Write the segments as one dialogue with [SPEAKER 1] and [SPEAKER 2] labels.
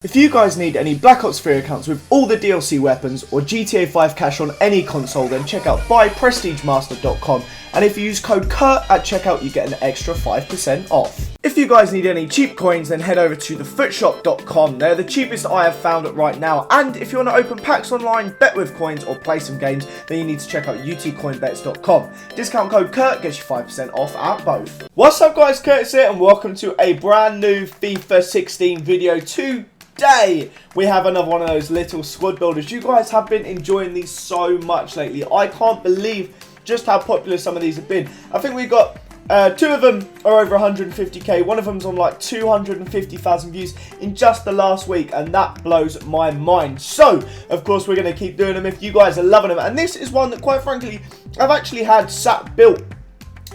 [SPEAKER 1] If you guys need any Black Ops 3 accounts with all the DLC weapons or GTA 5 cash on any console, then check out buyprestigemaster.com, and if you use code KURT at checkout you get an extra 5% off. If you guys need any cheap coins, then head over to thefootshop.com. They're the cheapest I have found right now, and if you want to open packs online, bet with coins or play some games, then you need to check out utcoinbets.com. Discount code KURT gets you 5% off at both. What's up guys, Curtis here and welcome to a brand new FIFA 16 video. Today we have another one of those little squad builders. You guys have been enjoying these so much lately. I can't believe just how popular some of these have been. I think we got two of them are over 150k. One of them's on like 250,000 views in just the last week, and that blows my mind. So of course we're going to keep doing them if you guys are loving them. And this is one that quite frankly I've actually had sat built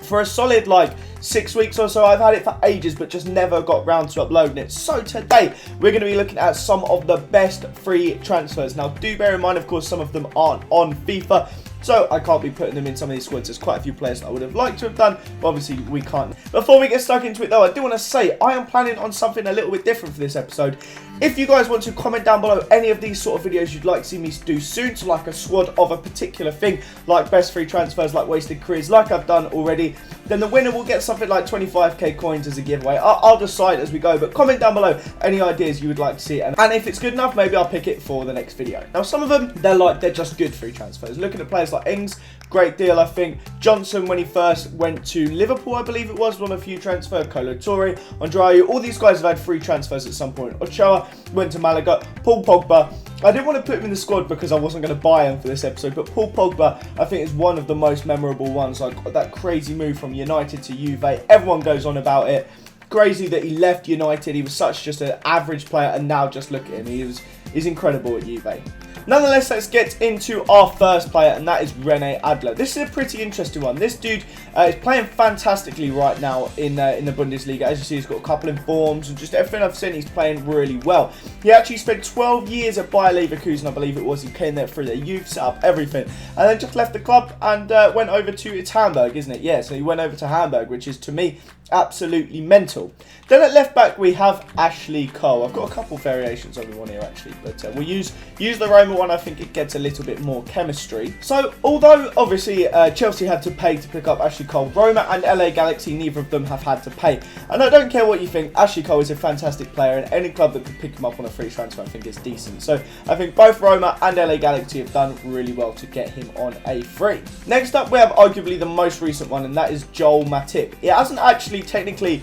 [SPEAKER 1] for a solid like 6 weeks or so. I've had it for ages but just never got round to uploading it. So today we're going to be looking at some of the best free transfers. Now do bear in mind, of course, some of them aren't on FIFA, so I can't be putting them in some of these squads. There's quite a few players that I would have liked to have done, but obviously we can't. Before we get stuck into it though, I do want to say I am planning on something a little bit different for this episode. If you guys want to comment down below any of these sort of videos you'd like to see me do soon, so like a squad of a particular thing, like best free transfers, like wasted careers, like I've done already, then the winner will get something like 25k coins as a giveaway. I'll decide as we go, but comment down below any ideas you would like to see, and if it's good enough, maybe I'll pick it for the next video. Now some of them, they're just good free transfers. Looking at players like Ings, great deal I think. Johnson, when he first went to Liverpool, I believe it was, on a few transfer. Kolo Toure, Andrade, all these guys have had free transfers at some point. Ochoa went to Malaga. Paul Pogba, I didn't want to put him in the squad because I wasn't going to buy him for this episode, but Paul Pogba I think is one of the most memorable ones. Like that crazy move from United to Juve, everyone goes on about it. Crazy that he left United. He was such just an average player, and now just look at him, he's incredible at Juve. Nonetheless, let's get into our first player, and that is Rene Adler. This is a pretty interesting one. This dude is playing fantastically right now in the Bundesliga. As you see, he's got a couple of forms, and just everything I've seen, he's playing really well. He actually spent 12 years at Bayer Leverkusen, I believe it was. He came there through their youth, set up everything, and then just left the club and went over to, it's Hamburg, isn't it? Yeah, so he went over to Hamburg, which is, to me, absolutely mental. Then at left back we have Ashley Cole. I've got a couple variations of the one here actually, but we'll use the Roma one. I think it gets a little bit more chemistry. So although obviously Chelsea had to pay to pick up Ashley Cole, Roma and LA Galaxy, neither of them have had to pay. And I don't care what you think, Ashley Cole is a fantastic player, and any club that could pick him up on a free transfer I think is decent. So I think both Roma and LA Galaxy have done really well to get him on a free. Next up we have arguably the most recent one, and that is Joel Matip. It hasn't actually technically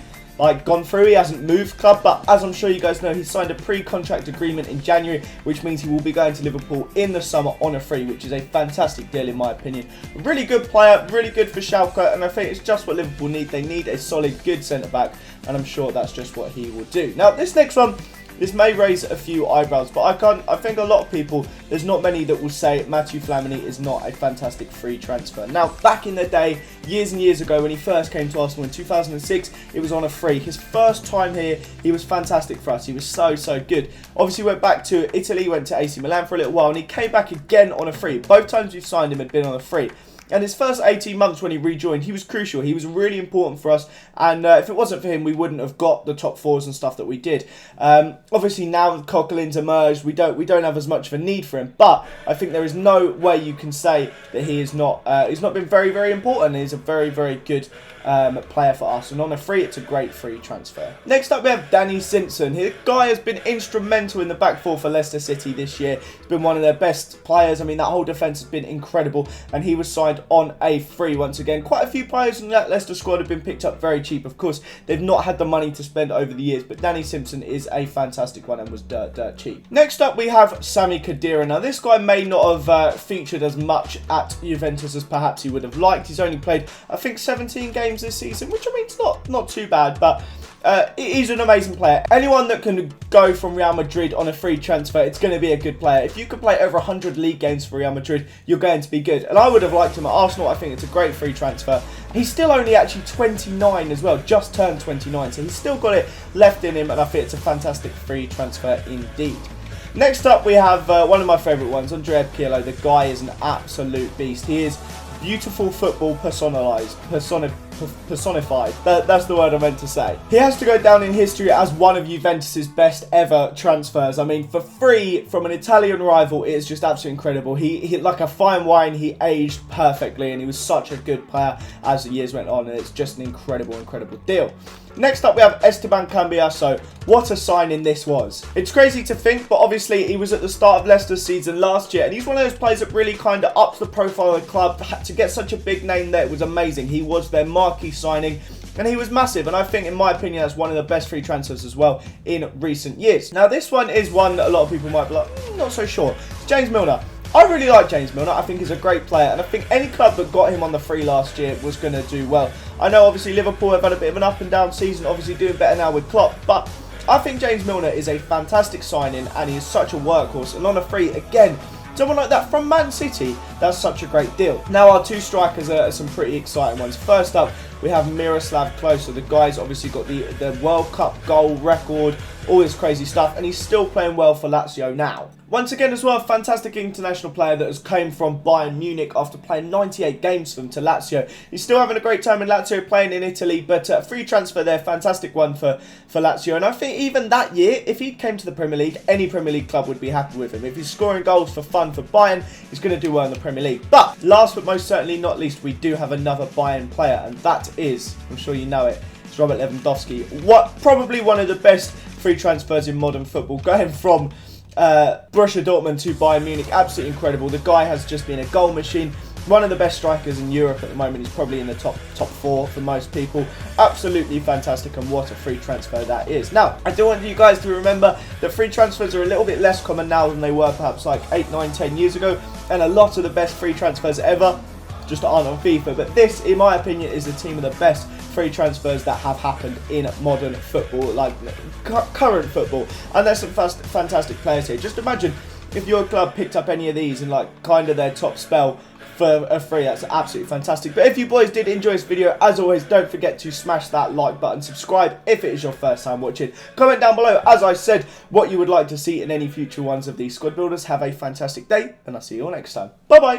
[SPEAKER 1] gone through, he hasn't moved club, but as I'm sure you guys know, he signed a pre-contract agreement in January, which means he will be going to Liverpool in the summer on a free, which is a fantastic deal in my opinion. A really good player, really good for Schalke, and I think it's just what Liverpool need. They need a solid, good centre-back, and I'm sure that's just what he will do. Now this next one, this may raise a few eyebrows, but I think a lot of people, there's not many that will say Mathieu Flamini is not a fantastic free transfer. Now, back in the day, years and years ago, when he first came to Arsenal in 2006, it was on a free. His first time here, he was fantastic for us. He was so good. Obviously, went back to Italy, went to AC Milan for a little while, and he came back again on a free. Both times we've signed him had been on a free. And his first 18 months when he rejoined, he was crucial. He was really important for us. And if it wasn't for him, we wouldn't have got the top fours and stuff that we did. Obviously, now that Coquelin's emerged, we don't have as much of a need for him. But I think there is no way you can say that he is not. He's not been very important. He's a very good player for us. And on a free, it's a great free transfer. Next up, we have Danny Simpson. The guy has been instrumental in the back four for Leicester City this year. He's been one of their best players. I mean, that whole defence has been incredible. And he was signed on a free once again. Quite a few players in that Leicester squad have been picked up very cheap. Of course, they've not had the money to spend over the years, but Danny Simpson is a fantastic one and was dirt cheap. Next up, we have Sami Khedira. Now, this guy may not have featured as much at Juventus as perhaps he would have liked. He's only played, I think, 17 games this season, which I mean, it's not too bad, but he's an amazing player. Anyone that can go from Real Madrid on a free transfer, it's going to be a good player. If you can play over 100 league games for Real Madrid, you're going to be good. And I would have liked him at Arsenal. I think it's a great free transfer. He's still only actually 29 as well, just turned 29, so he's still got it left in him, and I think it's a fantastic free transfer indeed. Next up, we have one of my favourite ones, Andrea Pirlo. The guy is an absolute beast. He is beautiful football personified. personified. That's the word I meant to say. He has to go down in history as one of Juventus's best ever transfers. I mean, for free from an Italian rival, it is just absolutely incredible. He like a fine wine, he aged perfectly, and he was such a good player as the years went on, and it's just an incredible deal. Next up, we have Esteban Cambiasso. What a signing this was. It's crazy to think, but obviously he was at the start of Leicester's season last year, and he's one of those players that really kind of ups the profile of the club. To get such a big name there, it was amazing. He was their marquee signing, and he was massive, and I think, in my opinion, that's one of the best free transfers as well in recent years. Now, this one is one that a lot of people might be like, not so sure. It's James Milner. I really like James Milner. I think he's a great player, and I think any club that got him on the free last year was going to do well. I know, obviously, Liverpool have had a bit of an up and down season, obviously doing better now with Klopp, but I think James Milner is a fantastic signing, and he is such a workhorse, and on a free, again, someone like that from Man City, that's such a great deal. Now, our two strikers are some pretty exciting ones. First up, we have Miroslav Klose. The guy's obviously got the World Cup goal record, all this crazy stuff, and he's still playing well for Lazio now. Once again as well, a fantastic international player that has came from Bayern Munich after playing 98 games for them to Lazio. He's still having a great time in Lazio, playing in Italy, but a free transfer there, fantastic one for Lazio. And I think even that year, if he came to the Premier League, any Premier League club would be happy with him. If he's scoring goals for fun for Bayern, he's going to do well in the Premier League. But last but most certainly not least, we do have another Bayern player, and that is, I'm sure you know it, it's Robert Lewandowski. Probably one of the best free transfers in modern football, going from Borussia Dortmund to Bayern Munich. Absolutely incredible. The guy has just been a goal machine. One of the best strikers in Europe at the moment. He's probably in the top four for most people. Absolutely fantastic, and what a free transfer that is. Now, I do want you guys to remember that free transfers are a little bit less common now than they were perhaps like 8, 9, 10 years ago, and a lot of the best free transfers ever just aren't on FIFA. But this, in my opinion, is the team of the best free transfers that have happened in modern football, like current football, and there's some fantastic players here. Just imagine if your club picked up any of these in like kind of their top spell for a free. That's absolutely fantastic. But if you boys did enjoy this video, as always, don't forget to smash that like button, subscribe if it is your first time watching, comment down below, as I said, what you would like to see in any future ones of these squad builders. Have a fantastic day, and I'll see you all next time. Bye bye.